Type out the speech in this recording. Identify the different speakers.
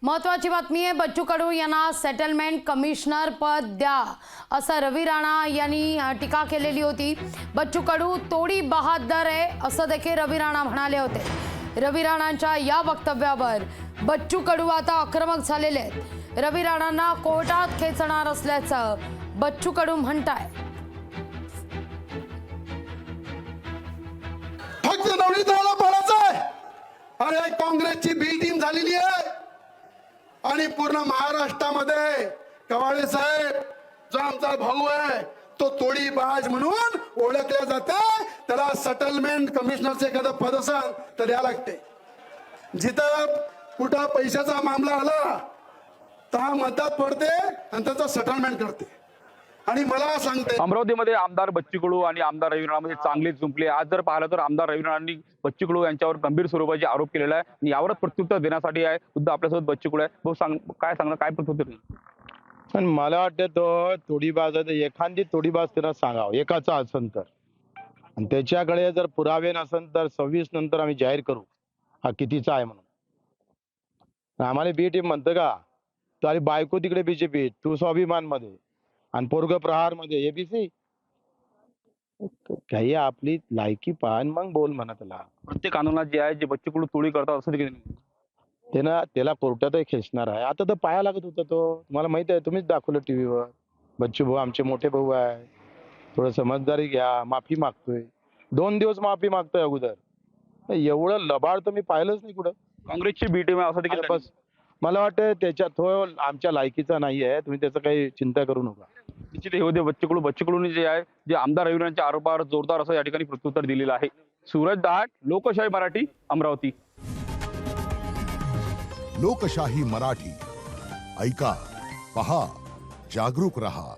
Speaker 1: महत्वाची बातमी आहे, बच्चू कडू यांना सेटलमेंट कमिशनर पद द्या असं रवी राणा यांनी टीका केलेली होती। बच्चू कडू तोडी बहादर आहे असं देखील रवी राणा म्हणाले होते। रवी राणांच्या या वक्तव्यावर बच्चू कडू आता आक्रमक झालेले आहेत। रवी राणांना कोर्टात खेचणार असल्याचं बच्चू कडू म्हणताय।
Speaker 2: फक्त नवनीताला पळायचंय आणि काँग्रेसची बी टीम झालेली आहे आणि पूर्ण महाराष्ट्रामध्ये कवाळे साहेब जो आमचा भाऊ आहे तो तोडीबाज म्हणून ओळखला जाते। त्याला सेटलमेंट कमिशनरचे एखादं पद असेल तर द्यावं लागते। जिथं कुठं पैशाचा मामला आला तर मदत पडते आणि त्याचं सेटलमेंट करते। आणि मला सांगते,
Speaker 3: अमरावतीमध्ये आमदार बच्चू कडू आणि आमदार रवी राणामध्ये चांगले जुंपले। आज जर पाहिलं तर आमदार रवी राणांनी बच्चू कडू यांच्यावर गंभीर स्वरूपाचे आरोप केलेला आहे आणि यावरच प्रत्युत्तर देण्यासाठी आहे सुद्धा आपल्यासोबत बच्चू कडू आहे। भाऊ सांग, काय सांगणार, काय प्रत्युत्तर?
Speaker 4: पण मला वाटतं तो तोडीबाज आहे, एखादी तोडीबाज त्याला सांगावं एकाचा असेल तर, आणि त्याच्याकडे जर पुरावे नसेल तर 26 नंतर आम्ही जाहीर करू हा कितीचा आहे म्हणून। आम्हाला बी टीम म्हणतं का? तारी बायको तिकडे बीजेपी, तू स्वाभिमान मध्ये आणि पोरग प्रहार मध्ये एबीसी। काही आपली लायकी पाहन मग बोल म्हणा त्याला।
Speaker 3: प्रत्येक कानूनात जे आहे जे बच्चू कडू तोडी करतात असं देखील
Speaker 4: त्याला कोर्टातही खेचणार आहे। आता तर पाया लागत होता तो, तुम्हाला माहित आहे, तुम्हीच दाखवलं टीव्हीवर। बच्चू भाऊ आमचे मोठे भाऊ आहे, थोडं समजदारी घ्या, माफी मागतोय। 2 दिवस माफी मागतोय अगोदर। एवढं लबाड तर मी पाहिलंच नाही कुठं।
Speaker 3: काँग्रेसची बी टीम आहे असं देखील
Speaker 4: बस मला वाटतं त्याच्यात तो आमच्या लायकीचा नाही आहे, तुम्ही त्याचं काही चिंता करू नका।
Speaker 3: निश्चित हे होते बच्चू कडूंनी जे आहे जे आमदार रवी राणांच्या आरोपावर जोरदार असं या ठिकाणी प्रत्युत्तर दिलेलं आहे। सूरज दहाट, लोकशाही मराठी, अमरावती।
Speaker 5: लोकशाही मराठी ऐका, पहा, जागरूक रहा।